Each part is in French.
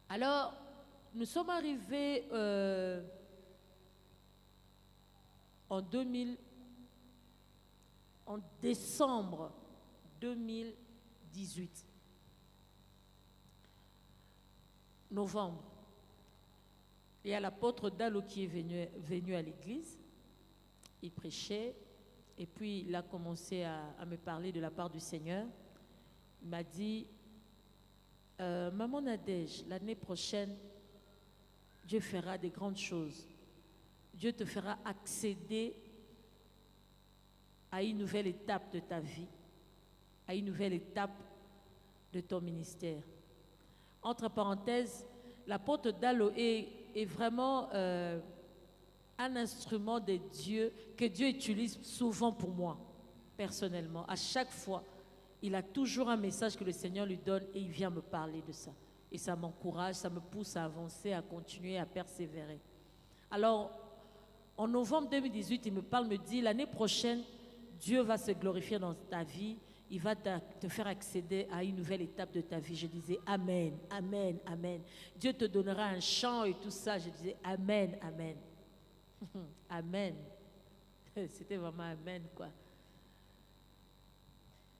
Alors, nous sommes arrivés en 2000, en décembre 2018, novembre. Il y a l'apôtre Dallo qui est venu à l'église. Il prêchait et puis il a commencé à me parler de la part du Seigneur. Il m'a dit, Maman Nadège, l'année prochaine, Dieu fera des grandes choses. Dieu te fera accéder à une nouvelle étape de ta vie, à une nouvelle étape de ton ministère. Entre parenthèses, l'apôtre Dallo est vraiment un instrument de Dieu que Dieu utilise souvent pour moi, personnellement. À chaque fois, il a toujours un message que le Seigneur lui donne et il vient me parler de ça. Et ça m'encourage, ça me pousse à avancer, à continuer, à persévérer. Alors, en novembre 2018, il me parle, me dit, l'année prochaine, Dieu va se glorifier dans ta vie, il va te faire accéder à une nouvelle étape de ta vie. Je disais, Amen, Amen, Amen. Dieu te donnera un chant et tout ça. Je disais, Amen, Amen. Amen. C'était vraiment Amen, quoi.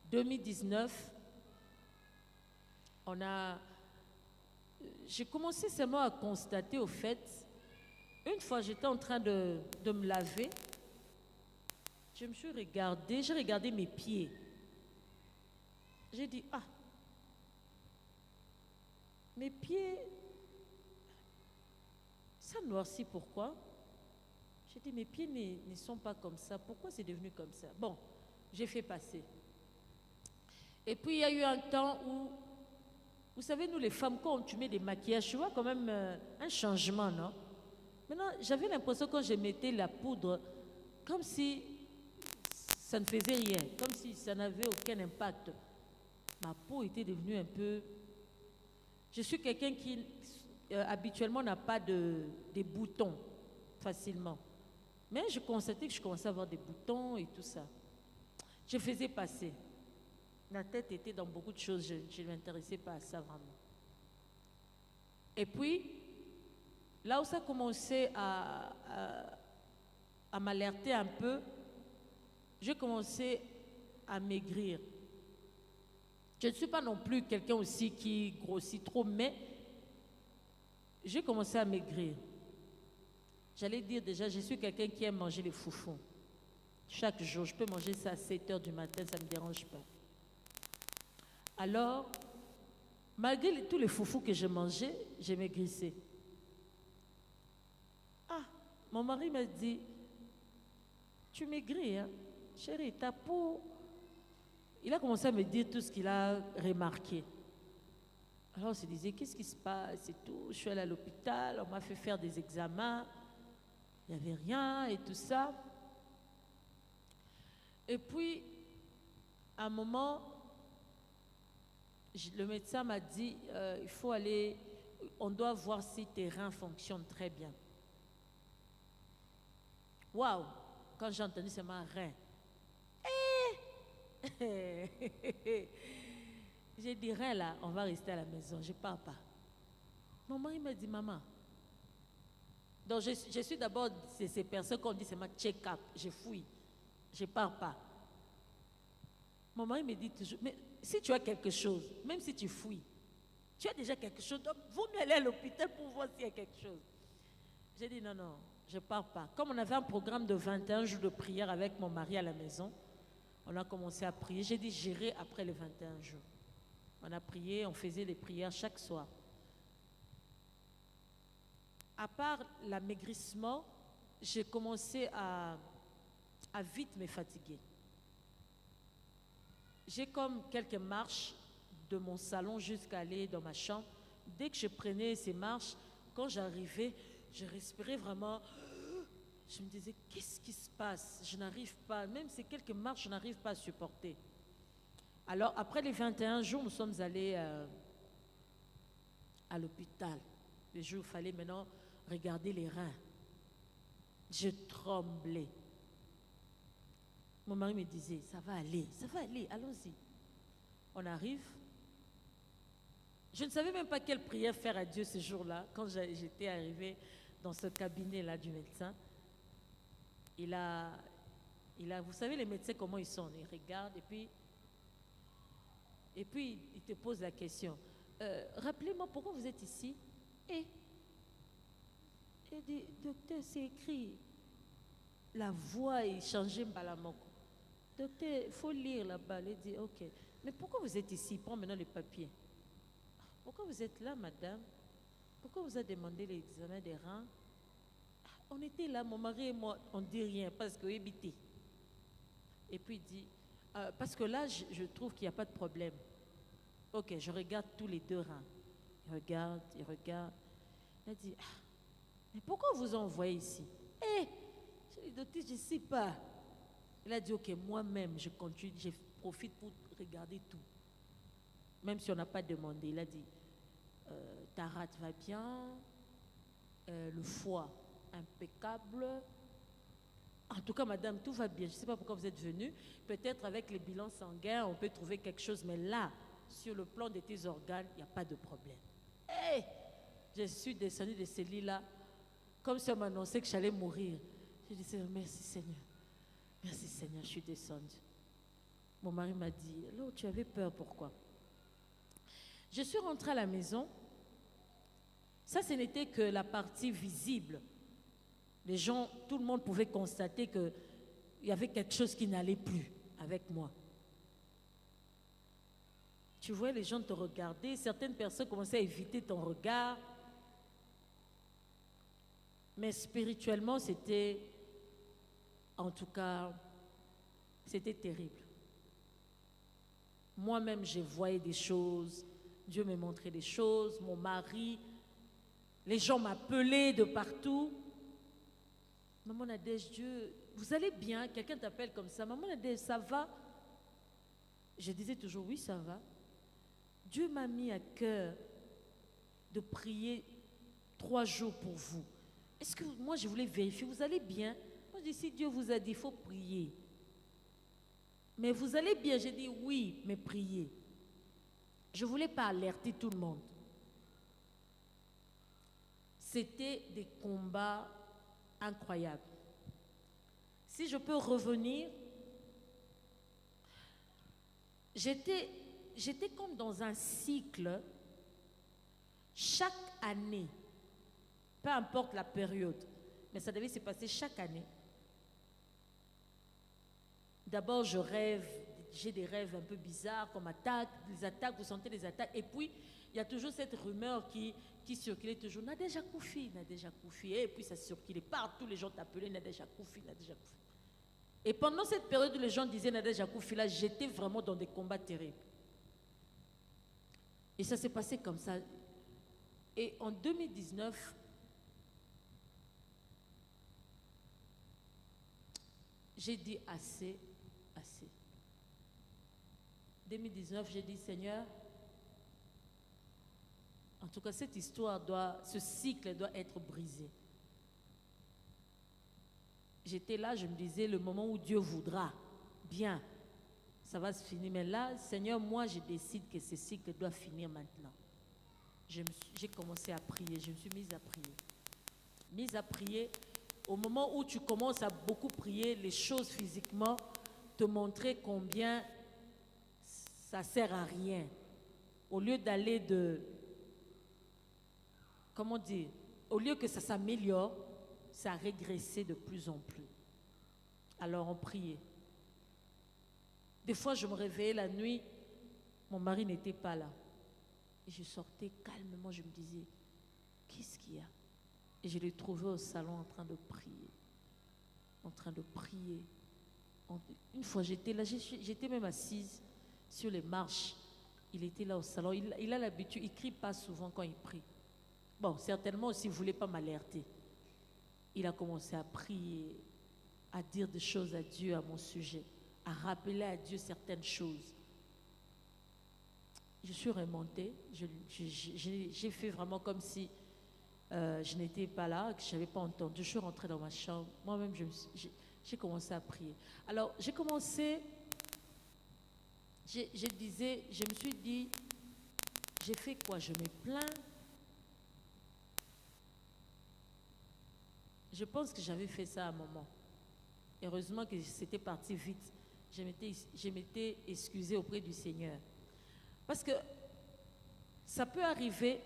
2019, j'ai commencé seulement à constater au fait, une fois j'étais en train de me laver, je me suis regardée, j'ai regardé mes pieds. J'ai dit, ah, mes pieds, ça noircit, pourquoi? J'ai dit, mes pieds ne sont pas comme ça, pourquoi c'est devenu comme ça? Bon, j'ai fait passer. Et puis il y a eu un temps où, vous savez, nous les femmes, quand tu mets des maquillages, tu vois quand même un changement, non? Maintenant, j'avais l'impression quand je mettais la poudre, comme si ça ne faisait rien, comme si ça n'avait aucun impact. Ma peau était devenue un peu... Je suis quelqu'un qui habituellement n'a pas des boutons facilement. Mais je constatais que je commençais à avoir des boutons et tout ça. Je faisais passer. Ma tête était dans beaucoup de choses, je ne m'intéressais pas à ça vraiment. Et puis, là où ça commençait à m'alerter un peu, j'ai commencé à maigrir. Je ne suis pas non plus quelqu'un aussi qui grossit trop, mais j'ai commencé à maigrir. J'allais dire déjà, je suis quelqu'un qui aime manger les foufous. Chaque jour, je peux manger ça à 7 heures du matin, ça ne me dérange pas. Alors, malgré tous les foufous que je mangeais, j'ai maigrissé. Ah, mon mari m'a dit, tu maigris, hein? Chérie, ta peau... Il a commencé à me dire tout ce qu'il a remarqué. Alors on se disait, qu'est-ce qui se passe et tout. Je suis allée à l'hôpital, on m'a fait faire des examens. Il n'y avait rien et tout ça. Et puis, à un moment, le médecin m'a dit, il faut aller, on doit voir si tes reins fonctionnent très bien. Waouh! Quand j'ai entendu c'est ma rein. J'ai dit, rein là, on va rester à la maison, je ne pars pas. Mon mari m'a dit, maman. Donc je suis d'abord ces personnes qu'on dit, c'est ma check-up, je fouille, je ne pars pas. Mon mari me dit toujours, mais si tu as quelque chose, même si tu fouilles, tu as déjà quelque chose, donc vaut mieux aller à l'hôpital pour voir s'il y a quelque chose. J'ai dit, non, non, je ne pars pas. Comme on avait un programme de 21 jours de prière avec mon mari à la maison, on a commencé à prier. J'ai dit, j'irai après les 21 jours. On a prié, on faisait des prières chaque soir. À part l'amaigrissement, j'ai commencé à vite me fatiguer. J'ai comme quelques marches de mon salon jusqu'à aller dans ma chambre. Dès que je prenais ces marches, quand j'arrivais, je respirais vraiment. Je me disais, qu'est-ce qui se passe? Je n'arrive pas, même ces quelques marches, je n'arrive pas à supporter. Alors, après les 21 jours, nous sommes allés à l'hôpital. Le jour où il fallait maintenant regarder les reins. Je tremblais. Mon mari me disait, ça va aller, allons-y. On arrive, Je ne savais même pas quelle prière faire à Dieu ce jour-là. Quand j'étais arrivée dans ce cabinet-là du médecin, il a, vous savez les médecins comment ils sont, ils regardent et puis il te pose la question. Rappelez-moi pourquoi vous êtes ici. Et dit, docteur, c'est écrit. La voix est changée, Mbalamoko. Docteur, il faut lire là-bas. Il dit, ok. Mais pourquoi vous êtes ici? Prends maintenant les papiers. Pourquoi vous êtes là, madame? Pourquoi vous avez demandé l'examen des reins? On était là, mon mari et moi, on ne dit rien parce que évité. Et puis il dit, parce que là, je trouve qu'il n'y a pas de problème. Ok, je regarde tous les deux reins. Il regarde. Il a dit, mais pourquoi vous envoyez ici? Je lui ai dit, docteur, je ne sais pas. Il a dit, ok, moi-même, je continue, je profite pour regarder tout. Même si on n'a pas demandé. Il a dit, ta rate va bien, le foie impeccable. En tout cas, madame, tout va bien. Je ne sais pas pourquoi vous êtes venue. Peut-être avec les bilans sanguins, on peut trouver quelque chose. Mais là, sur le plan de tes organes, il n'y a pas de problème. Je suis descendue de ce lit-là, comme si on m'annonçait que j'allais mourir. Je disais, merci Seigneur. Merci Seigneur, je suis descendue. Mon mari m'a dit, alors tu avais peur, pourquoi? Je suis rentrée à la maison. Ça, ce n'était que la partie visible. Les gens, tout le monde pouvait constater qu'il y avait quelque chose qui n'allait plus avec moi. Tu vois, les gens te regardaient, certaines personnes commençaient à éviter ton regard. Mais spirituellement, c'était, en tout cas, c'était terrible. Moi-même, je voyais des choses, Dieu me montrait des choses, mon mari, les gens m'appelaient de partout. Maman Nadège, Dieu, vous allez bien? Quelqu'un t'appelle comme ça. Maman Nadège, ça va? Je disais toujours, oui, ça va. Dieu m'a mis à cœur de prier 3 jours pour vous. Est-ce que moi, je voulais vérifier, vous allez bien? Moi, je dis, si Dieu vous a dit, il faut prier. Mais vous allez bien? J'ai dit, oui, mais priez. Je ne voulais pas alerter tout le monde. C'était des combats incroyables. Si je peux revenir, j'étais comme dans un cycle. Chaque année, peu importe la période, mais ça devait se passer chaque année. D'abord, je rêve, j'ai des rêves un peu bizarres, comme les attaques, vous sentez les attaques. Et puis, il y a toujours cette rumeur qui circulait toujours, Nadège Akoufi. Et puis, ça circulait partout, les gens t'appelaient Nadège Akoufi. Et pendant cette période où les gens disaient Nadège Akoufi, là, j'étais vraiment dans des combats terribles. Et ça s'est passé comme ça. Et en 2019, j'ai dit assez. 2019, j'ai dit, Seigneur, en tout cas, cette histoire ce cycle doit être brisé. J'étais là, je me disais, le moment où Dieu voudra, bien, ça va se finir. Mais là, Seigneur, moi, je décide que ce cycle doit finir maintenant. J'ai commencé à prier, je me suis mise à prier. Au moment où tu commences à beaucoup prier, les choses physiquement te montraient combien ça ne sert à rien. Au lieu d'aller comment dire, au lieu que ça s'améliore, ça a régressé de plus en plus. Alors on priait. Des fois, je me réveillais la nuit, mon mari n'était pas là. Et je sortais calmement, je me disais, qu'est-ce qu'il y a? Et je l'ai trouvé au salon en train de prier. Une fois, j'étais là, j'étais même assise sur les marches. Il était là au salon. Il a l'habitude, il ne crie pas souvent quand il prie. Bon, certainement aussi, il ne voulait pas m'alerter. Il a commencé à prier, à dire des choses à Dieu à mon sujet, à rappeler à Dieu certaines choses. Je suis remontée, j'ai fait vraiment comme si je n'étais pas là, que je n'avais pas entendu. Je suis rentrée dans ma chambre. Moi-même, j'ai commencé à prier. Alors, je me suis dit, J'ai fait quoi? Je me plains. Je pense que j'avais fait ça à un moment. Heureusement que c'était parti vite. Je m'étais excusée auprès du Seigneur. Parce que ça peut arriver,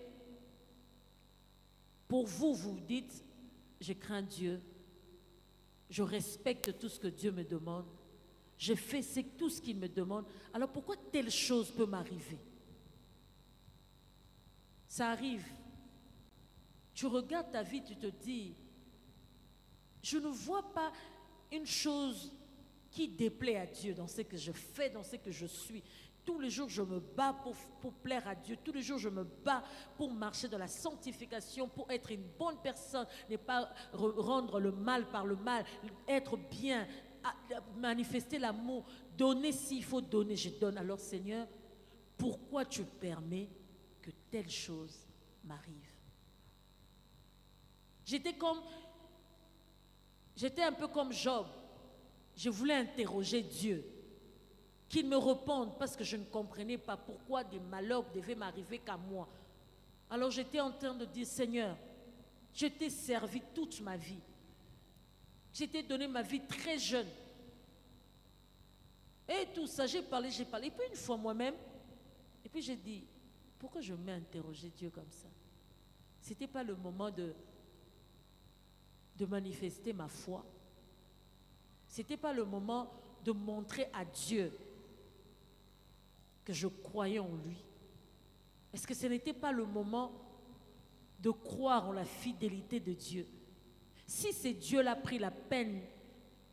pour vous, vous dites, je crains Dieu, je respecte tout ce que Dieu me demande, je fais tout ce qu'il me demande, alors pourquoi telle chose peut m'arriver? Ça arrive. Tu regardes ta vie, tu te dis, je ne vois pas une chose qui déplaît à Dieu dans ce que je fais, dans ce que je suis. Tous les jours, je me bats pour plaire à Dieu. Tous les jours, je me bats pour marcher dans la sanctification, pour être une bonne personne, ne pas rendre le mal par le mal, être bien, manifester l'amour, donner s'il faut donner, je donne. Alors Seigneur, pourquoi tu permets que telle chose m'arrive? J'étais un peu comme Job. Je voulais interroger Dieu, qu'il me réponde, parce que je ne comprenais pas pourquoi des malheurs devaient m'arriver qu'à moi. Alors j'étais en train de dire, Seigneur, je t'ai servi toute ma vie. Je t'ai donné ma vie très jeune. Et tout ça, j'ai parlé. Et puis une fois moi-même, et puis j'ai dit, pourquoi je m'ai interrogé Dieu comme ça? Ce n'était pas le moment de manifester ma foi. Ce n'était pas le moment de montrer à Dieu que je croyais en lui. Est-ce que ce n'était pas le moment de croire en la fidélité de Dieu? Si c'est Dieu l'a pris la peine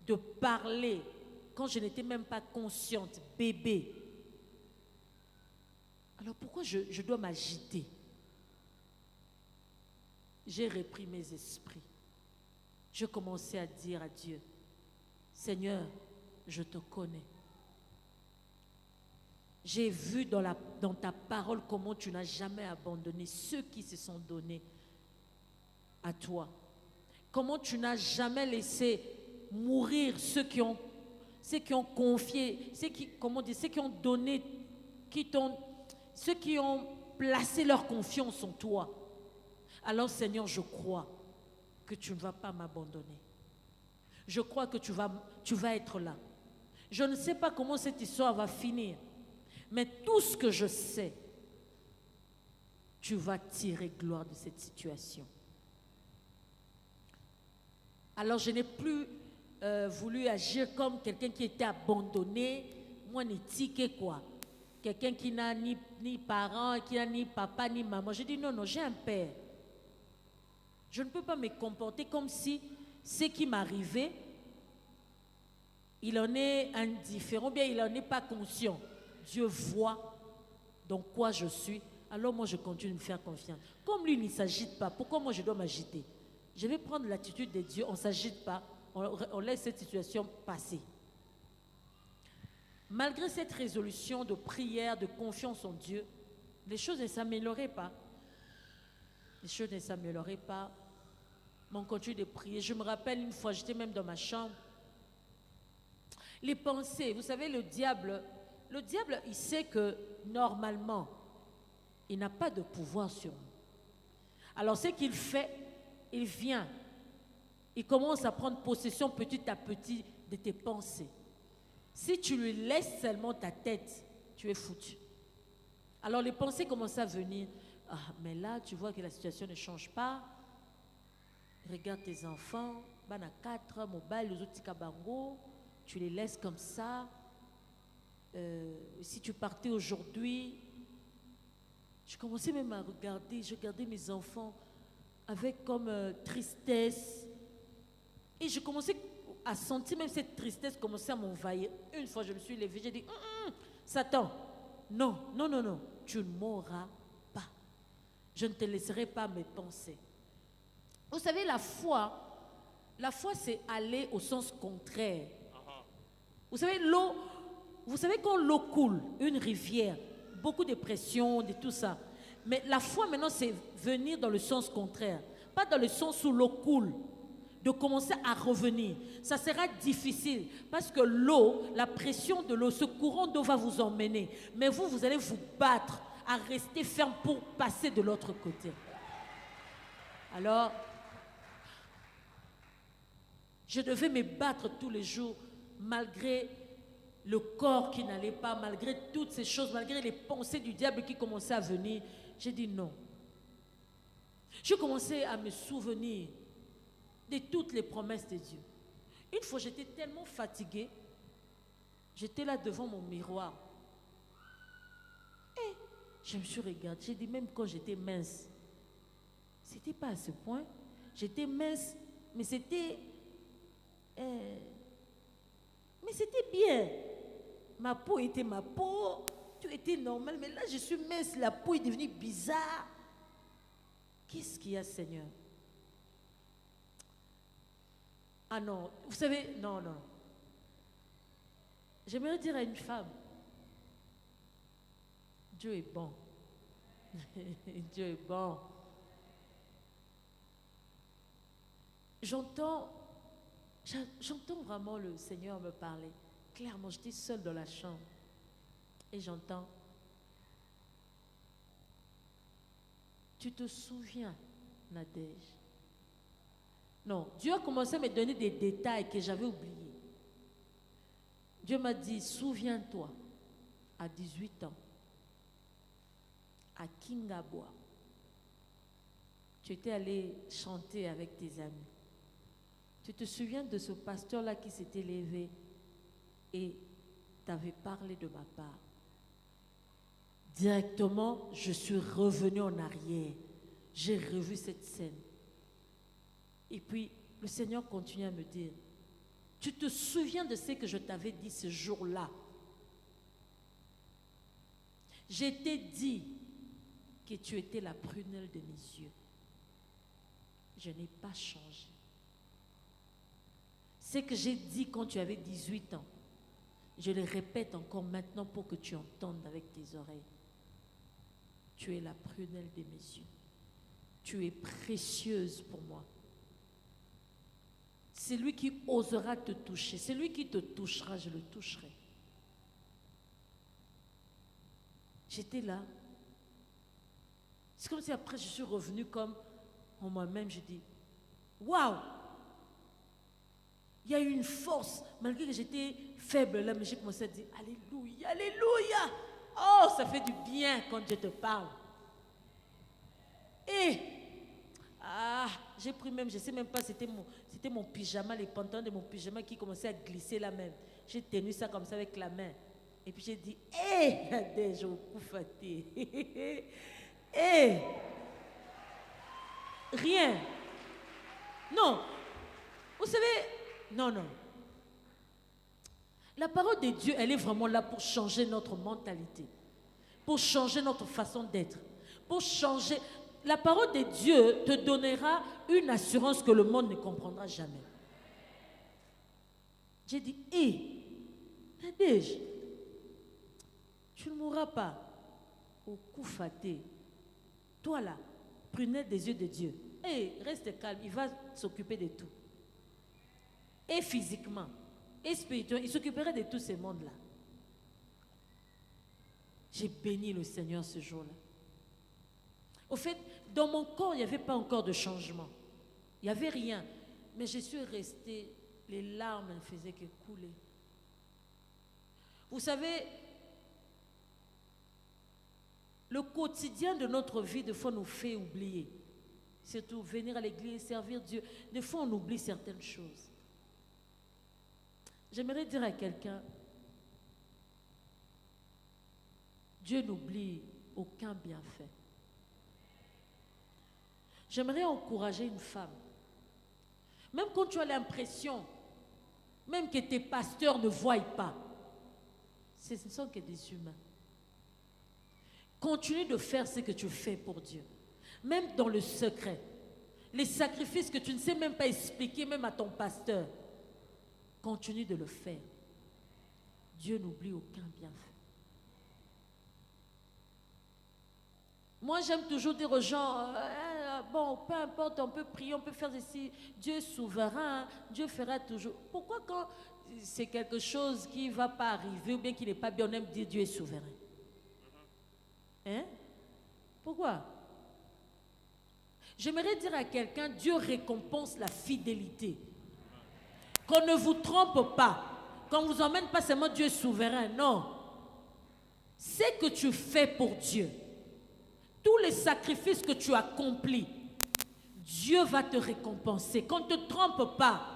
de parler quand je n'étais même pas consciente, bébé, alors pourquoi je dois m'agiter? J'ai repris mes esprits. Je commençais à dire à Dieu, Seigneur, je te connais. J'ai vu dans ta parole comment tu n'as jamais abandonné ceux qui se sont donnés à toi. Comment tu n'as jamais laissé mourir ceux qui ont confié, ceux qui ont donné, ceux qui ont placé leur confiance en toi. Alors Seigneur, je crois que tu ne vas pas m'abandonner. Je crois que tu vas être là. Je ne sais pas comment cette histoire va finir, mais tout ce que je sais, tu vas tirer gloire de cette situation. Alors je n'ai plus voulu agir comme quelqu'un qui était abandonné, moi ni tiqué quoi. Quelqu'un qui n'a ni parents, qui n'a ni papa ni maman. J'ai dit non, j'ai un père. Je ne peux pas me comporter comme si ce qui m'arrivait, il en est indifférent, bien il n'en est pas conscient. Dieu voit dans quoi je suis, alors moi je continue de me faire confiance. Comme lui il ne s'agite pas, pourquoi moi je dois m'agiter? Je vais prendre l'attitude de Dieu, on ne s'agite pas, on laisse cette situation passer. Malgré cette résolution de prière, de confiance en Dieu, les choses ne s'amélioraient pas. Les choses ne s'amélioraient pas. Mais on continue de prier. Je me rappelle une fois, j'étais même dans ma chambre. Les pensées, vous savez, le diable, il sait que normalement, il n'a pas de pouvoir sur nous. Alors ce qu'il fait, il vient, il commence à prendre possession petit à petit de tes pensées. Si tu lui laisses seulement ta tête, tu es foutu. Alors les pensées commencent à venir. Ah, mais là, tu vois que la situation ne change pas. Regarde tes enfants, bana 4, mobile, les autres kabango, tu les laisses comme ça. Si tu partais aujourd'hui, je commençais même à regarder, je regardais mes enfants avec comme tristesse. Et je commençais à sentir même cette tristesse commencer à m'envahir. Une fois, je me suis levée, j'ai dit, Satan, non, tu ne mourras pas. Je ne te laisserai pas me penser. Vous savez, la foi c'est aller au sens contraire. Vous savez, quand l'eau coule, une rivière, beaucoup de pression, de tout ça. Mais la foi maintenant, c'est venir dans le sens contraire. Pas dans le sens où l'eau coule, de commencer à revenir. Ça sera difficile parce que l'eau, la pression de l'eau, ce courant d'eau va vous emmener. Mais vous allez vous battre à rester ferme pour passer de l'autre côté. Alors, je devais me battre tous les jours, malgré le corps qui n'allait pas, malgré toutes ces choses, malgré les pensées du diable qui commençaient à venir. J'ai dit non. Je commençais à me souvenir de toutes les promesses de Dieu. Une fois, j'étais tellement fatiguée, j'étais là devant mon miroir. Et je me suis regardée, j'ai dit, même quand j'étais mince, c'était pas à ce point. J'étais mince, mais c'était bien. Ma peau était ma peau, tout était normal, mais là je suis mince, la peau est devenue bizarre. Qu'est-ce qu'il y a, Seigneur? Ah non, vous savez, non. J'aimerais dire à une femme, Dieu est bon. Dieu est bon. J'entends vraiment le Seigneur me parler. Clairement, j'étais seule dans la chambre. Et j'entends, tu te souviens, Nadège? Non, Dieu a commencé à me donner des détails que j'avais oubliés. Dieu m'a dit, souviens-toi, à 18 ans, à Kingabwa, tu étais allé chanter avec tes amis. Tu te souviens de ce pasteur-là qui s'était levé et t'avait parlé de ma part. Directement, je suis revenue en arrière. J'ai revu cette scène. Et puis, le Seigneur continue à me dire, tu te souviens de ce que je t'avais dit ce jour-là? Je t'ai dit que tu étais la prunelle de mes yeux. Je n'ai pas changé. Ce que j'ai dit quand tu avais 18 ans, je le répète encore maintenant pour que tu entendes avec tes oreilles. Tu es la prunelle de mes yeux. Tu es précieuse pour moi. Celui qui osera te toucher, celui qui te touchera, je le toucherai. J'étais là. C'est comme si après je suis revenue comme en moi-même, je dis, waouh! Il y a eu une force, malgré que j'étais faible là, mais j'ai commencé à dire, alléluia, alléluia! Oh, ça fait du bien quand Dieu te parle. Et, j'ai pris même, je ne sais même pas, c'était mon pyjama, les pantalons de mon pyjama qui commençaient à glisser là même. J'ai tenu ça comme ça avec la main. Et puis j'ai dit, hé, je vous fatigué. Hé, rien. Non, vous savez, non. La parole de Dieu, elle est vraiment là pour changer notre mentalité, pour changer notre façon d'être, pour changer. La parole de Dieu te donnera une assurance que le monde ne comprendra jamais. J'ai dit, Nadège, tu ne mourras pas au coup faté. Toi là, prunelle des yeux de Dieu. Reste calme, il va s'occuper de tout. Et physiquement, et spirituellement, il s'occuperait de tous ces mondes-là. J'ai béni le Seigneur ce jour-là. Au fait, dans mon corps, il n'y avait pas encore de changement. Il n'y avait rien. Mais je suis restée, les larmes ne faisaient que couler. Vous savez, le quotidien de notre vie, des fois, nous fait oublier. Surtout venir à l'église, servir Dieu. Des fois, on oublie certaines choses. J'aimerais dire à quelqu'un, Dieu n'oublie aucun bienfait. J'aimerais encourager une femme. Même quand tu as l'impression, même que tes pasteurs ne voient pas, ce ne sont que des humains. Continue de faire ce que tu fais pour Dieu. Même dans le secret. Les sacrifices que tu ne sais même pas expliquer, même à ton pasteur. Continue de le faire. Dieu n'oublie aucun bienfait. Moi, j'aime toujours dire aux gens, bon, peu importe, on peut prier, on peut faire ceci. Dieu est souverain, Dieu fera toujours. Pourquoi quand c'est quelque chose qui ne va pas arriver ou bien qui n'est pas bien, on aime dire Dieu est souverain? Hein? Pourquoi? J'aimerais dire à quelqu'un, Dieu récompense la fidélité. Qu'on ne vous trompe pas. Qu'on ne vous emmène pas seulement Dieu est souverain. Non. C'est que tu fais pour Dieu. Tous les sacrifices que tu accomplis, Dieu va te récompenser. Qu'on ne te trompe pas.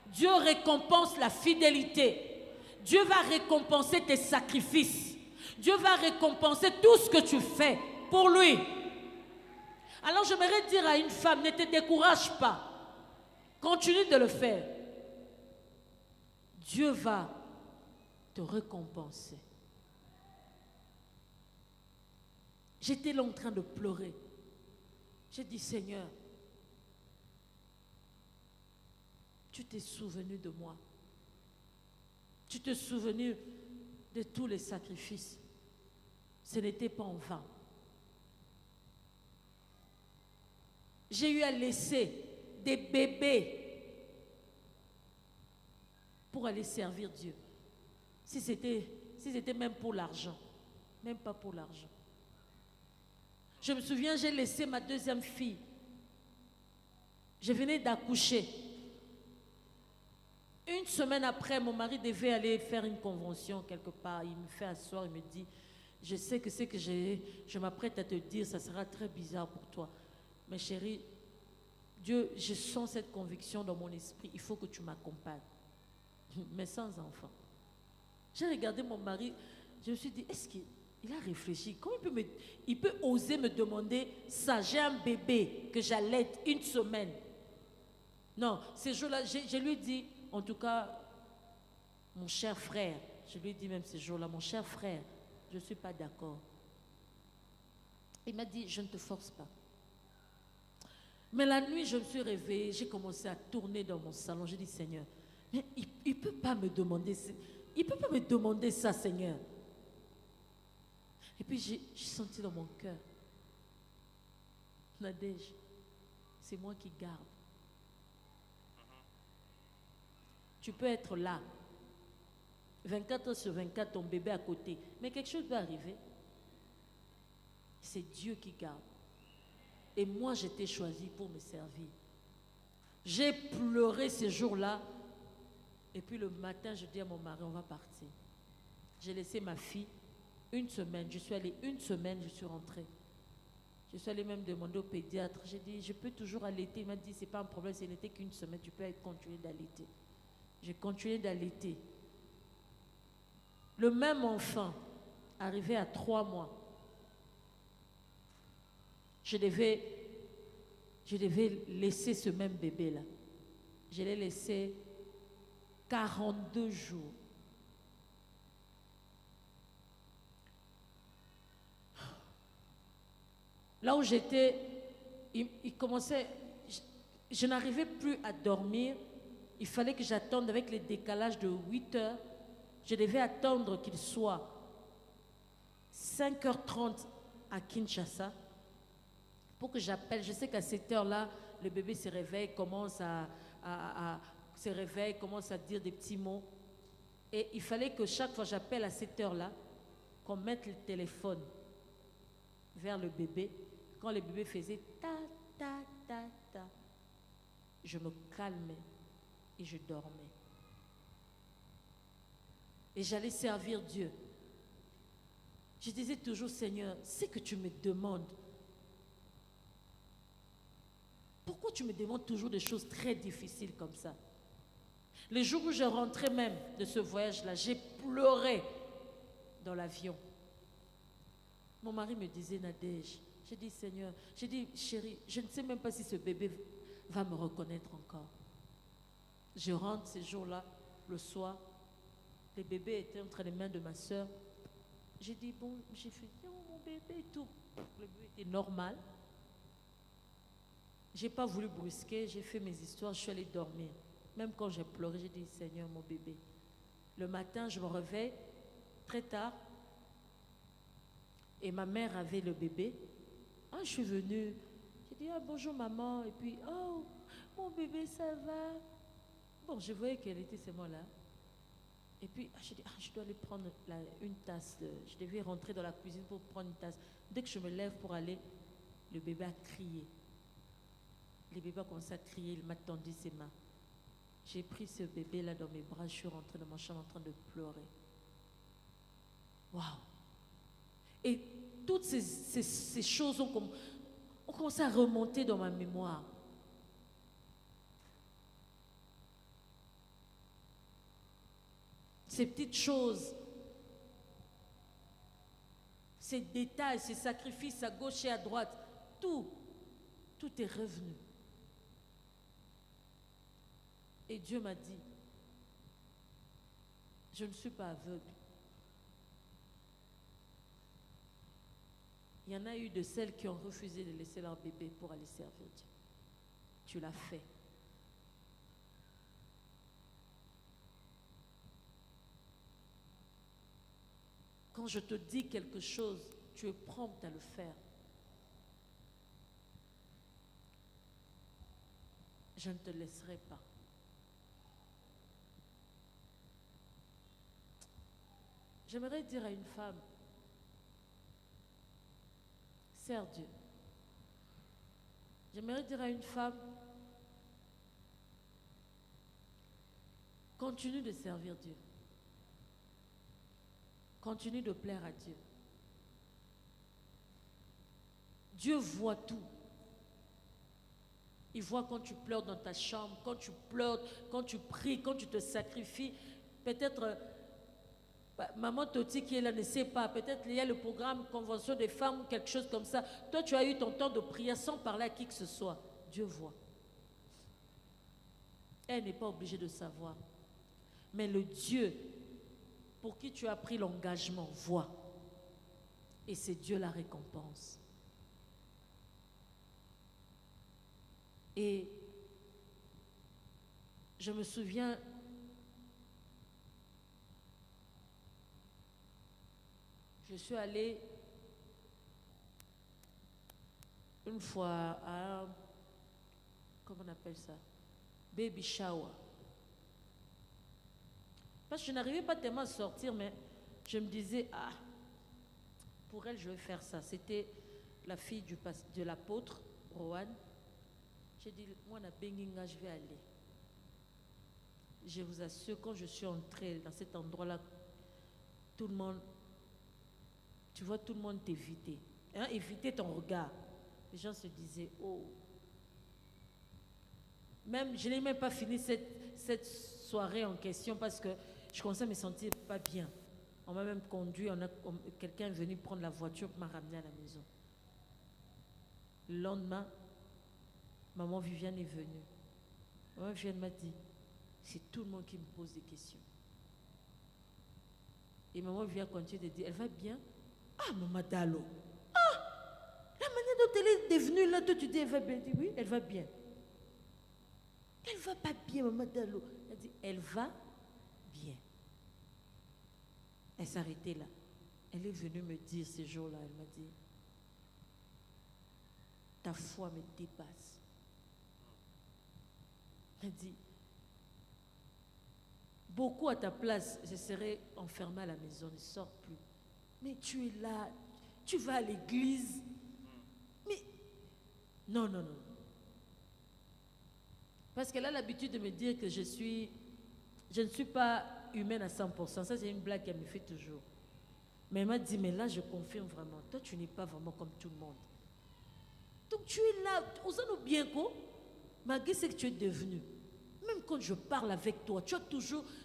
Dieu récompense la fidélité. Dieu va récompenser tes sacrifices. Dieu va récompenser tout ce que tu fais pour lui. Alors j'aimerais dire à une femme, ne te décourage pas. Continue de le faire. Dieu va te récompenser. J'étais là en train de pleurer. J'ai dit, Seigneur, tu t'es souvenu de moi. Tu t'es souvenu de tous les sacrifices. Ce n'était pas en vain. J'ai eu à laisser des bébés pour aller servir Dieu. Si c'était même pour l'argent. Même pas pour l'argent. Je me souviens, j'ai laissé ma deuxième fille. Je venais d'accoucher. Une semaine après, mon mari devait aller faire une convention quelque part. Il me fait asseoir, il me dit, je sais que ce que je m'apprête à te dire, ça sera très bizarre pour toi. Mais chérie, Dieu, je sens cette conviction dans mon esprit, il faut que tu m'accompagnes. Mais sans enfant. J'ai regardé mon mari, je me suis dit, est-ce qu'il a réfléchi? Comment il peut oser me demander ça? J'ai un bébé que j'allaite une semaine. Non, ces jours-là, je lui ai dit, en tout cas, mon cher frère, je lui ai dit même ces jours-là, mon cher frère, je ne suis pas d'accord. Il m'a dit, je ne te force pas. Mais la nuit, je me suis réveillée, j'ai commencé à tourner dans mon salon. J'ai dit, Seigneur, mais il ne peut pas me demander ça, Seigneur. Et puis j'ai senti dans mon cœur, Nadège, c'est moi qui garde. Tu peux être là, 24 heures sur 24, ton bébé à côté, mais quelque chose peut arriver. C'est Dieu qui garde. Et moi, j'étais choisie pour me servir. J'ai pleuré ces jours-là. Et puis le matin, je dis à mon mari, on va partir. J'ai laissé ma fille une semaine. Je suis allée une semaine, je suis rentrée. Je suis allée même demander au pédiatre. J'ai dit, je peux toujours allaiter. Il m'a dit, c'est pas un problème, ce n'était qu'une semaine, tu peux continuer d'allaiter. J'ai continué d'allaiter. Le même enfant, arrivé à 3 mois, je devais laisser ce même bébé-là. Je l'ai laissé 42 jours. Là où j'étais, il commençait, je n'arrivais plus à dormir. Il fallait que j'attende avec les décalages de 8 heures. Je devais attendre qu'il soit 5h30 à Kinshasa pour que j'appelle. Je sais qu'à cette heure-là, le bébé se réveille, commence à dire des petits mots. Et il fallait que chaque fois j'appelle à cette heure-là, qu'on mette le téléphone vers le bébé. Quand le bébé faisait ta, ta, ta, ta, je me calmais et je dormais. Et j'allais servir Dieu. Je disais toujours, Seigneur, c'est que tu me demandes. Pourquoi tu me demandes toujours des choses très difficiles comme ça? Les jours où je rentrais même de ce voyage-là, j'ai pleuré dans l'avion. Mon mari me disait, Nadège, j'ai dit, Seigneur, j'ai dit, chérie, je ne sais même pas si ce bébé va me reconnaître encore. Je rentre ces jours-là, le soir, le bébé était entre les mains de ma soeur. J'ai dit, bon, j'ai fait, oh, mon bébé et tout. Le bébé était normal. Je n'ai pas voulu brusquer, j'ai fait mes histoires, je suis allée dormir. Même quand j'ai pleuré, j'ai dit, Seigneur, mon bébé. Le matin, je me réveille très tard. Et ma mère avait le bébé. Ah, je suis venue. J'ai dit, ah, bonjour maman. Et puis, oh, mon bébé, ça va? Bon, je voyais qu'elle était seulement là. Et puis, je dis, je dois aller prendre une tasse. Je devais rentrer dans la cuisine pour prendre une tasse. Dès que je me lève pour aller, le bébé a crié. Le bébé a commencé à crier, il m'a tendu ses mains. J'ai pris ce bébé-là dans mes bras, je suis rentrée dans ma chambre en train de pleurer. Waouh! Et toutes ces choses ont commencé à remonter dans ma mémoire. Ces petites choses, ces détails, ces sacrifices à gauche et à droite, tout est revenu. Et Dieu m'a dit, je ne suis pas aveugle. Il y en a eu de celles qui ont refusé de laisser leur bébé pour aller servir Dieu. Tu l'as fait. Quand je te dis quelque chose, tu es prompte à le faire. Je ne te laisserai pas. J'aimerais dire à une femme, sers Dieu. J'aimerais dire à une femme, continue de servir Dieu. Continue de plaire à Dieu. Dieu voit tout. Il voit quand tu pleures dans ta chambre, quand tu pleures, quand tu pries, quand tu te sacrifies. Peut-être, maman Toti qui est là ne sait pas, peut-être il y a le programme Convention des femmes ou quelque chose comme ça. Toi, tu as eu ton temps de prière sans parler à qui que ce soit. Dieu voit. Elle n'est pas obligée de savoir. Mais le Dieu pour qui tu as pris l'engagement voit. Et c'est Dieu la récompense. Et je me souviens, je suis allée une fois à, comment on appelle ça, baby shower. Parce que je n'arrivais pas tellement à sortir, mais je me disais, pour elle, je vais faire ça. C'était la fille de l'apôtre, Rohan. J'ai dit, moi, na Benginga, je vais aller. Je vous assure, quand je suis entrée dans cet endroit-là, tout le monde, tu vois, tout le monde t'évitait. Hein, éviter ton regard. Les gens se disaient, oh. Même, je n'ai même pas fini cette soirée en question parce que je commençais à me sentir pas bien. On m'a même conduit, quelqu'un est venu prendre la voiture pour m'a ramené à la maison. Le lendemain, maman Viviane est venue. Maman Viviane m'a dit, c'est tout le monde qui me pose des questions. Et maman Viviane continue de dire, elle va bien? Ah, maman Dalo. Ah, la manière dont elle est devenue là, toi tu dis, elle va bien? Elle dit, oui, elle va bien. Elle va pas bien, maman Dalo. Elle dit, elle va bien. Elle s'arrêtait là. Elle est venue me dire ce jour-là, elle m'a dit, ta foi me dépasse. Elle dit, beaucoup à ta place, je serais enfermée à la maison, ne sors plus. Mais tu es là, tu vas à l'église. Mais non, non, non. Parce qu'elle a l'habitude de me dire que je ne suis pas humaine à 100%. Ça, c'est une blague qu'elle me fait toujours. Mais elle m'a dit, mais là, je confirme vraiment. Toi, tu n'es pas vraiment comme tout le monde. Donc, tu es là, osons bien quoi. Malgré ce que tu es devenu. Même quand je parle avec toi,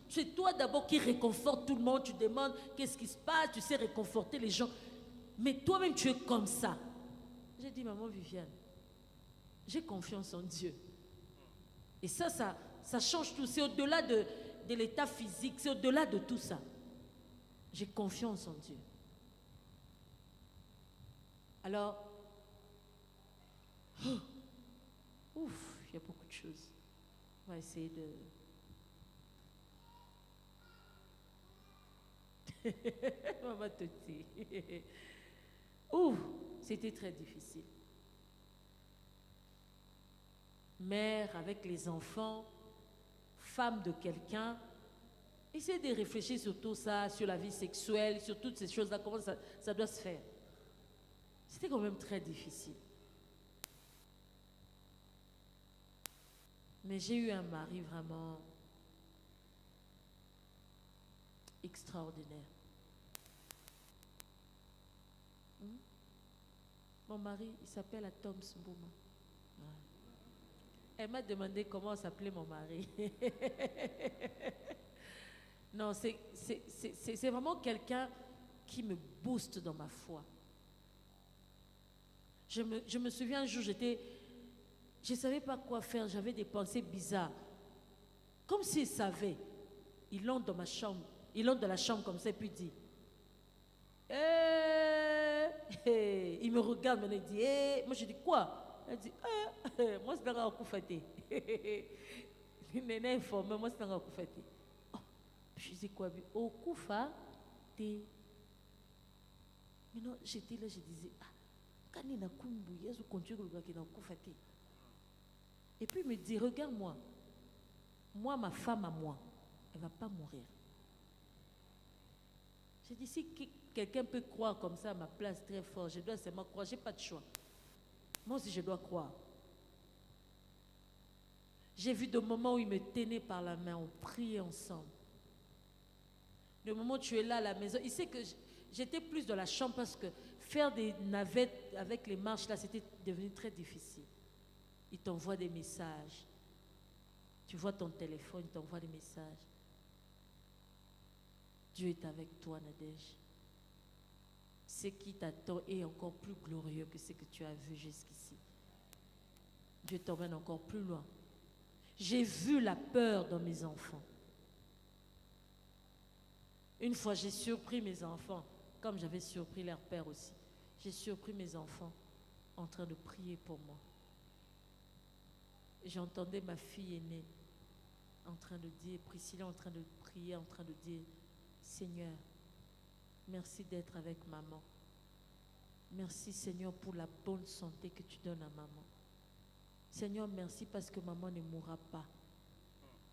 c'est toi d'abord qui réconforte tout le monde. Tu demandes qu'est-ce qui se passe, tu sais réconforter les gens. Mais toi-même, tu es comme ça. J'ai dit, maman Viviane, j'ai confiance en Dieu. Et ça change tout. C'est au-delà de l'état physique, c'est au-delà de tout ça. J'ai confiance en Dieu. Alors, ouf, il y a beaucoup de choses. On va essayer de... Maman Toti. Ouf, c'était très difficile. Mère avec les enfants, femme de quelqu'un, Essayez de réfléchir sur tout ça, sur la vie sexuelle, sur toutes ces choses-là, comment ça doit se faire. C'était quand même très difficile. Mais j'ai eu un mari vraiment extraordinaire. Mon mari, il s'appelle Tom Mbouma. Ouais. Elle m'a demandé comment s'appelait mon mari. Non, c'est vraiment quelqu'un qui me booste dans ma foi. Je me souviens un jour, je ne savais pas quoi faire, j'avais des pensées bizarres. Comme s'il savait. Il entre dans ma chambre, il entre dans la chambre comme ça et puis il dit, il me regarde, il me dit, moi je dis quoi? Elle dit, moi c'est un coup fêté. Il m'a informé, moi c'est un coup fêté. Je dis quoi? Au coup fêté. Mais non, j'étais là, je disais, quand il a kumbu, il y a ce continue qui est en coup fêté. Et puis il me dit, regarde-moi, moi, ma femme à moi, elle ne va pas mourir. J'ai dit, si quelqu'un peut croire comme ça à ma place très fort, je dois seulement croire, je n'ai pas de choix. Moi aussi, je dois croire. J'ai vu des moments où il me tenait par la main, on priait ensemble. Le moment où tu es là à la maison, il sait que j'étais plus dans la chambre parce que faire des navettes avec les marches, là, c'était devenu très difficile. Il t'envoie des messages. Tu vois ton téléphone, il t'envoie des messages. Dieu est avec toi, Nadège. Ce qui t'attend est encore plus glorieux que ce que tu as vu jusqu'ici. Dieu t'emmène encore plus loin. J'ai vu la peur dans mes enfants. Une fois, j'ai surpris mes enfants, comme j'avais surpris leur père aussi. J'ai surpris mes enfants en train de prier pour moi. J'entendais ma fille aînée en train de dire, Priscilla en train de prier, en train de dire, Seigneur, merci d'être avec maman. Merci Seigneur pour la bonne santé que tu donnes à maman. Seigneur, merci parce que maman ne mourra pas.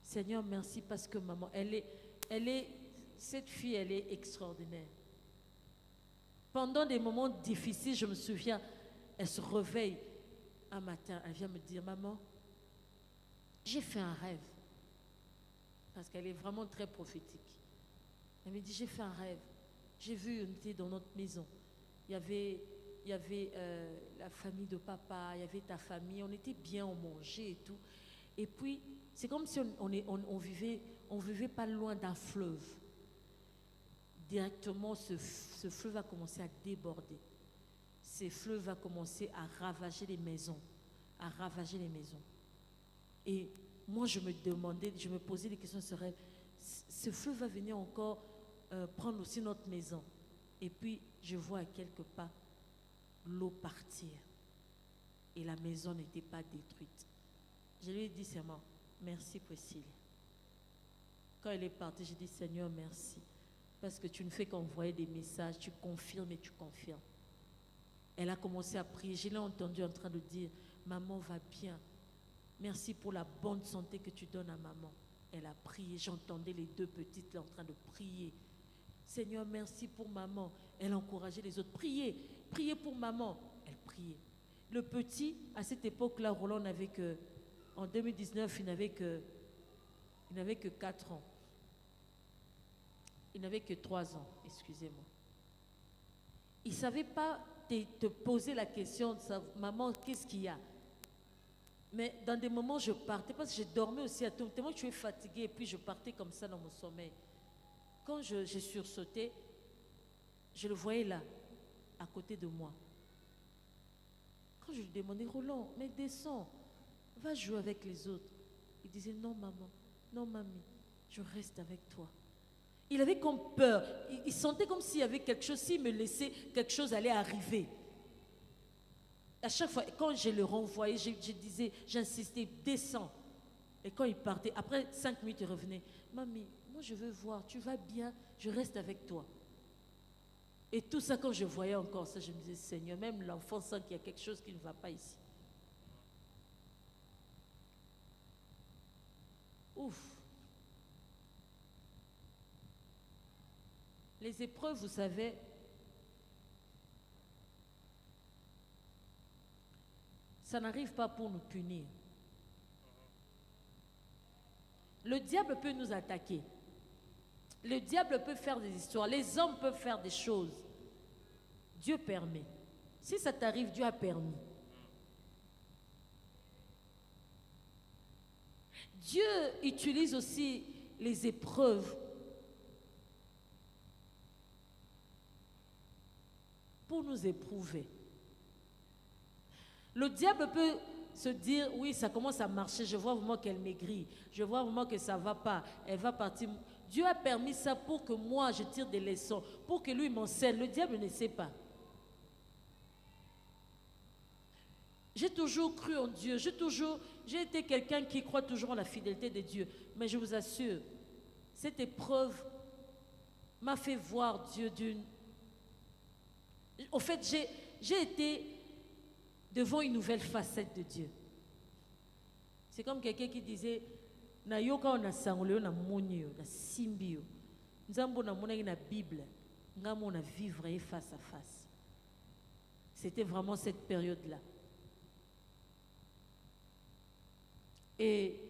Seigneur, merci parce que maman, cette fille, elle est extraordinaire. Pendant des moments difficiles, je me souviens, elle se réveille un matin, elle vient me dire, maman, j'ai fait un rêve. Parce qu'elle est vraiment très prophétique. Elle me dit, j'ai fait un rêve. J'ai vu, on était dans notre maison. Il y avait la famille de papa, il y avait ta famille, on était bien, on mangeait et tout. Et puis, c'est comme si on vivait pas loin d'un fleuve. Directement, ce fleuve a commencé à déborder. Ce fleuve a commencé à ravager les maisons. Et moi, je me posais des questions sur rêve. Ce fleuve va venir encore prendre aussi notre maison. Et puis, je vois à quelques pas l'eau partir. Et la maison n'était pas détruite. Je lui ai dit seulement, merci Priscilla. Quand elle est partie, j'ai dit, Seigneur, merci. Parce que tu ne fais qu'envoyer des messages, tu confirmes et tu confirmes. Elle a commencé à prier. Je l'ai entendue en train de dire, maman va bien. Merci pour la bonne santé que tu donnes à maman. Elle a prié. J'entendais les deux petites là en train de prier. Seigneur, merci pour maman. Elle encourageait les autres. Priez, priez pour maman. Elle priait. Le petit, à cette époque-là, Roland n'avait que, en 2019, il n'avait que 4 ans. Il n'avait que 3 ans, excusez-moi. Il ne savait pas te poser la question de savoir, maman, qu'est-ce qu'il y a? Mais dans des moments, je partais, parce que je dormais aussi à tout. Tellement que je suis fatiguée, et puis je partais comme ça dans mon sommeil. Quand j'ai sursauté, je le voyais là, à côté de moi. Quand je lui demandais, Roland, mais descends, va jouer avec les autres. Il disait, non maman, non mamie, je reste avec toi. Il avait comme peur, il sentait comme s'il y avait quelque chose, s'il me laissait, quelque chose allait arriver. À chaque fois, quand je le renvoyais, je disais, j'insistais, descends. Et quand il partait, après 5 minutes, il revenait. Mamie, moi je veux voir, tu vas bien, je reste avec toi. Et tout ça, quand je voyais encore ça, je me disais, Seigneur, même l'enfant sent qu'il y a quelque chose qui ne va pas ici. Ouf. Les épreuves, vous savez, ça n'arrive pas pour nous punir. Le diable peut nous attaquer. Le diable peut faire des histoires. Les hommes peuvent faire des choses. Dieu permet. Si ça t'arrive, Dieu a permis. Dieu utilise aussi les épreuves pour nous éprouver. Le diable peut se dire, oui, ça commence à marcher, je vois vraiment qu'elle maigrit, je vois vraiment que ça ne va pas, elle va partir. Dieu a permis ça pour que moi, je tire des leçons, pour que lui m'enseigne. Le diable ne sait pas. J'ai toujours cru en Dieu, j'ai été quelqu'un qui croit toujours en la fidélité de Dieu. Mais je vous assure, cette épreuve m'a fait voir Dieu d'une... Au fait, j'ai été devant une nouvelle facette de Dieu. C'est comme quelqu'un qui disait, na yoka ona sangoleo na monio, na simbio. Nzambo na mona na Bible, ngamo na vivre face à face. C'était vraiment cette période-là. Et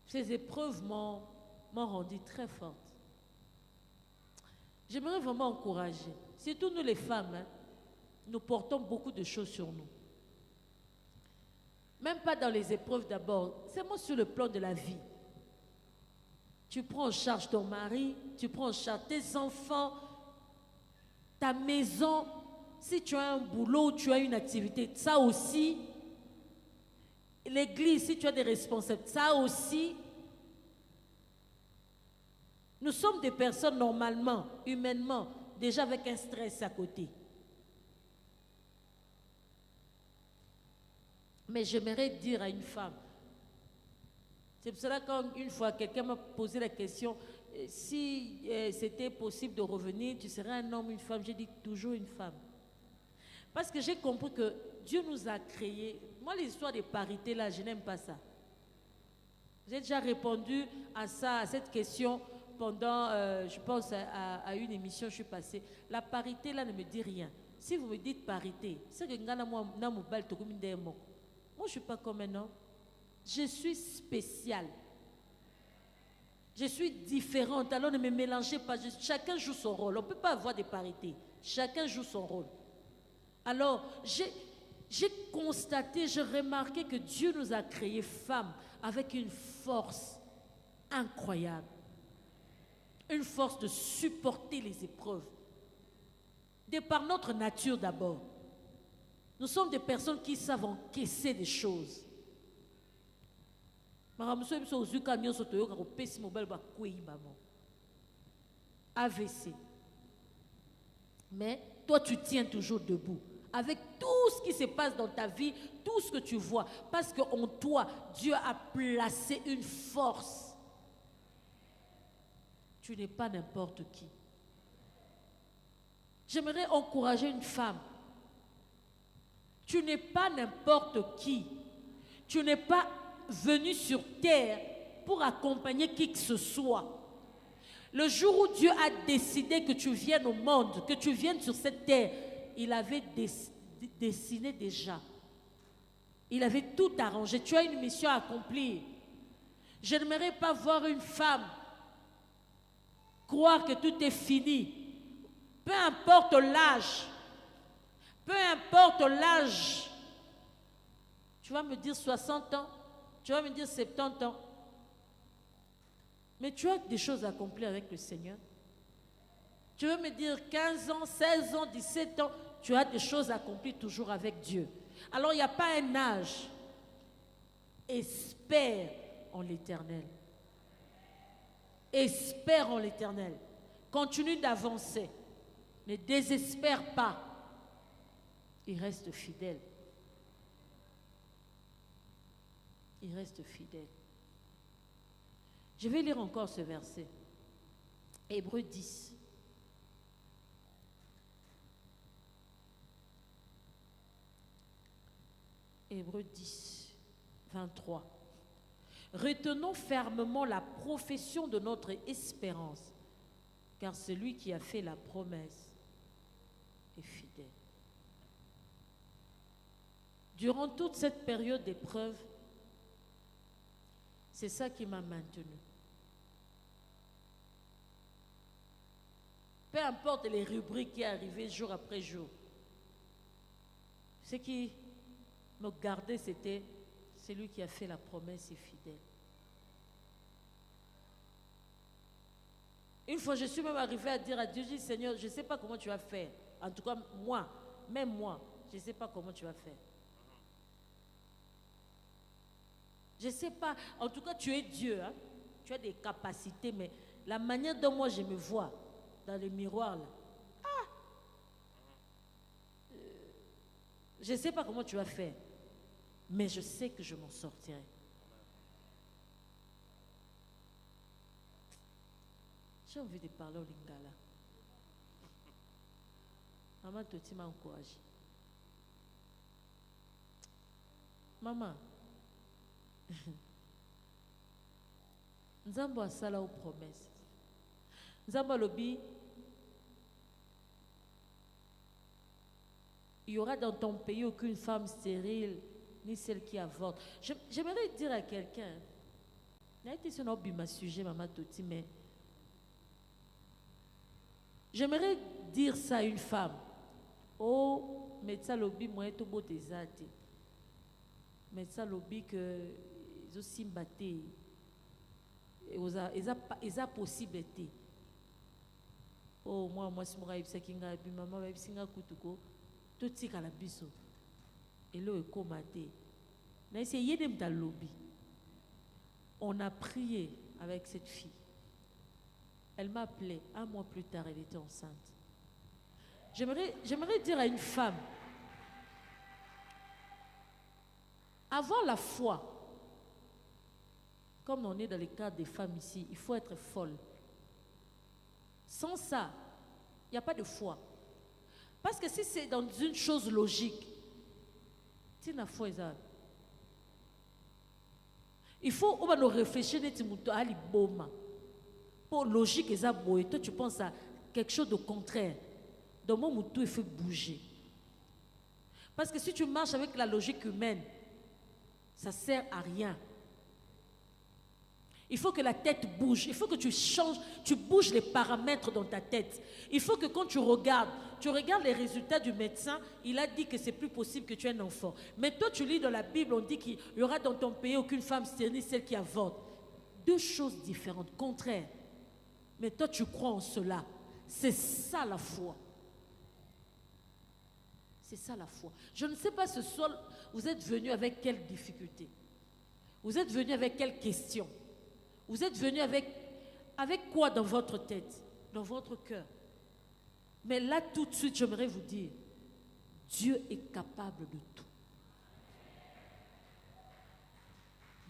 ces épreuves m'ont rendu très forte. J'aimerais vraiment encourager, surtout nous les femmes, hein, nous portons beaucoup de choses sur nous. Même pas dans les épreuves d'abord, c'est moi sur le plan de la vie. Tu prends en charge ton mari, tu prends en charge tes enfants, ta maison. Si tu as un boulot, tu as une activité, ça aussi. L'église, si tu as des responsabilités, ça aussi. Nous sommes des personnes normalement, humainement, déjà avec un stress à côté. Mais j'aimerais dire à une femme, c'est pour cela qu'une fois quelqu'un m'a posé la question, si c'était possible de revenir, tu serais un homme, une femme, j'ai dit toujours une femme. Parce que j'ai compris que Dieu nous a créés. Moi, les histoires de parité, là, je n'aime pas ça. J'ai déjà répondu à ça, à cette question pendant, je pense, à une émission, je suis passée. La parité, là, ne me dit rien. Si vous me dites parité, c'est que moi, je ne suis pas comme un homme. Je suis spéciale. Je suis différente. Alors ne me mélangez pas. Chacun joue son rôle. On ne peut pas avoir de parité. Chacun joue son rôle. Alors, j'ai constaté, j'ai remarqué que Dieu nous a créés femmes avec une force incroyable. Une force de supporter les épreuves. De par notre nature d'abord. Nous sommes des personnes qui savent encaisser des choses. AVC. Mais toi, tu tiens toujours debout. Avec tout ce qui se passe dans ta vie, tout ce que tu vois. Parce qu'en toi, Dieu a placé une force. Tu n'es pas n'importe qui. J'aimerais encourager une femme. Tu n'es pas n'importe qui. Tu n'es pas venu sur terre pour accompagner qui que ce soit. Le jour où Dieu a décidé que tu viennes au monde, que tu viennes sur cette terre, il avait dessiné déjà. Il avait tout arrangé. Tu as une mission à accomplir. Je n'aimerais pas voir une femme croire que tout est fini. Peu importe l'âge. Peu importe l'âge. Tu vas me dire 60 ans. Tu vas me dire 70 ans. Mais tu as des choses à accomplir avec le Seigneur. Tu veux me dire 15 ans, 16 ans, 17 ans. Tu as des choses à accomplir toujours avec Dieu. Alors il n'y a pas un âge. Espère en l'Éternel. Espère en l'Éternel. Continue d'avancer. Ne désespère pas. Il reste fidèle. Il reste fidèle. Je vais lire encore ce verset. Hébreux 10. Hébreux 10, 23. Retenons fermement la profession de notre espérance, car celui qui a fait la promesse est fidèle. Durant toute cette période d'épreuve, c'est ça qui m'a maintenu. Peu importe les rubriques qui arrivaient jour après jour, ce qui me gardait, c'était celui qui a fait la promesse est fidèle. Une fois, je suis même arrivée à dire à Dieu, je dis, Seigneur, je ne sais pas comment tu vas faire. En tout cas, moi, même moi, je ne sais pas comment tu vas faire. Je ne sais pas. En tout cas, tu es Dieu. Hein? Tu as des capacités, mais la manière dont moi je me vois dans le miroir, là, je ne sais pas comment tu vas faire, mais je sais que je m'en sortirai. J'ai envie de parler au Lingala. Maman Toti m'a encouragé. Maman, Nzambo asala aux promesses. Nzambo lobi, il y aura dans ton pays aucune femme stérile, ni celle qui avorte. J'aimerais dire à quelqu'un, n'a été sur notre sujet, Maman Toti, mais j'aimerais dire ça à une femme. Oh, médecin lobby, moi, tout beau tes athées. Médecin lobby que ils ont simbaté. Ils ont possibilité. Oh, moi, si moi, je suis maman, je suis kutuko. Tout ce qui a la biso. Et là, il comaté. Mais c'est yédem dans le lobby. On a prié avec cette fille. Elle m'a appelé. Un mois plus tard, elle était enceinte. J'aimerais dire à une femme, avoir la foi, comme on est dans les cas des femmes ici, il faut être folle. Sans ça, il n'y a pas de foi. Parce que si c'est dans une chose logique, tu n'as foi. Il faut nous réfléchir à l'iboma. Pour logique, toi tu penses à quelque chose de contraire. Dans mon moutou, il faut bouger. Parce que si tu marches avec la logique humaine, ça ne sert à rien. Il faut que la tête bouge. Il faut que tu changes, tu bouges les paramètres dans ta tête. Il faut que quand tu regardes les résultats du médecin, il a dit que c'est plus possible que tu aies un enfant. Mais toi, tu lis dans la Bible, on dit qu'il y aura dans ton pays aucune femme stérile, celle qui avorte. Deux choses différentes, contraires. Mais toi, tu crois en cela. C'est ça la foi. C'est ça la foi. Je ne sais pas ce soir, vous êtes venu avec quelle difficulté? Vous êtes venu avec quelle question? Vous êtes venu avec quoi dans votre tête, dans votre cœur? Mais là, tout de suite, j'aimerais vous dire, Dieu est capable de tout.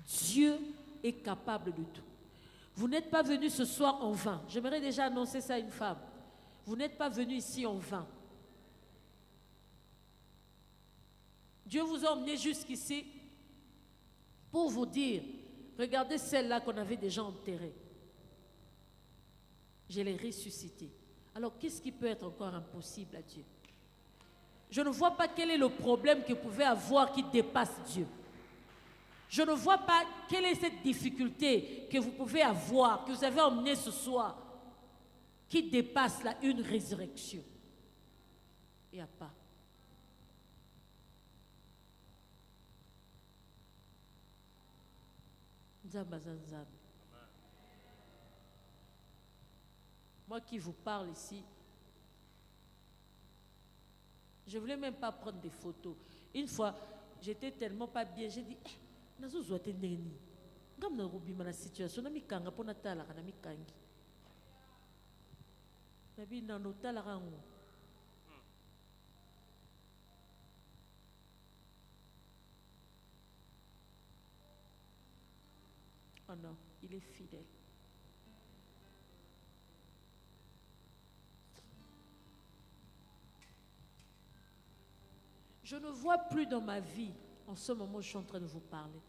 Dieu est capable de tout. Vous n'êtes pas venu ce soir en vain. J'aimerais déjà annoncer ça à une femme. Vous n'êtes pas venu ici en vain. Dieu vous a emmené jusqu'ici pour vous dire, regardez celle-là qu'on avait déjà enterrée. Je l'ai ressuscitée. Alors, qu'est-ce qui peut être encore impossible à Dieu? Je ne vois pas quel est le problème que vous pouvez avoir qui dépasse Dieu. Je ne vois pas quelle est cette difficulté que vous pouvez avoir, que vous avez emmenée ce soir, qui dépasse là une résurrection. Il n'y a pas. Moi qui vous parle ici, je ne voulais même pas prendre des photos. Une fois, j'étais tellement pas bien, j'ai dit, nazo zoate neni. Ngam na rubima na situation na mikanga pona tala kana mikangi. Nabi na notala rango. Oh non, il est fidèle. Je ne vois plus dans ma vie, en ce moment où je suis en train de vous parler,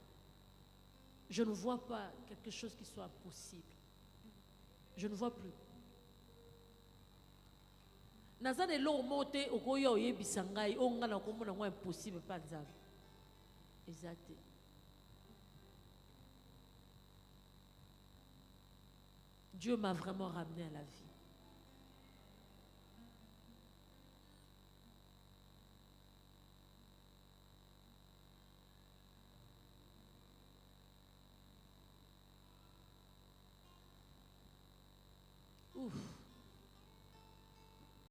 Je ne vois pas quelque chose qui soit possible. Je ne vois plus. Nazane lo mote okoya oyebisa ngai onga na komona ngo impossible pas nzambe. Exact. Dieu m'a vraiment ramené à la vie. Ouf.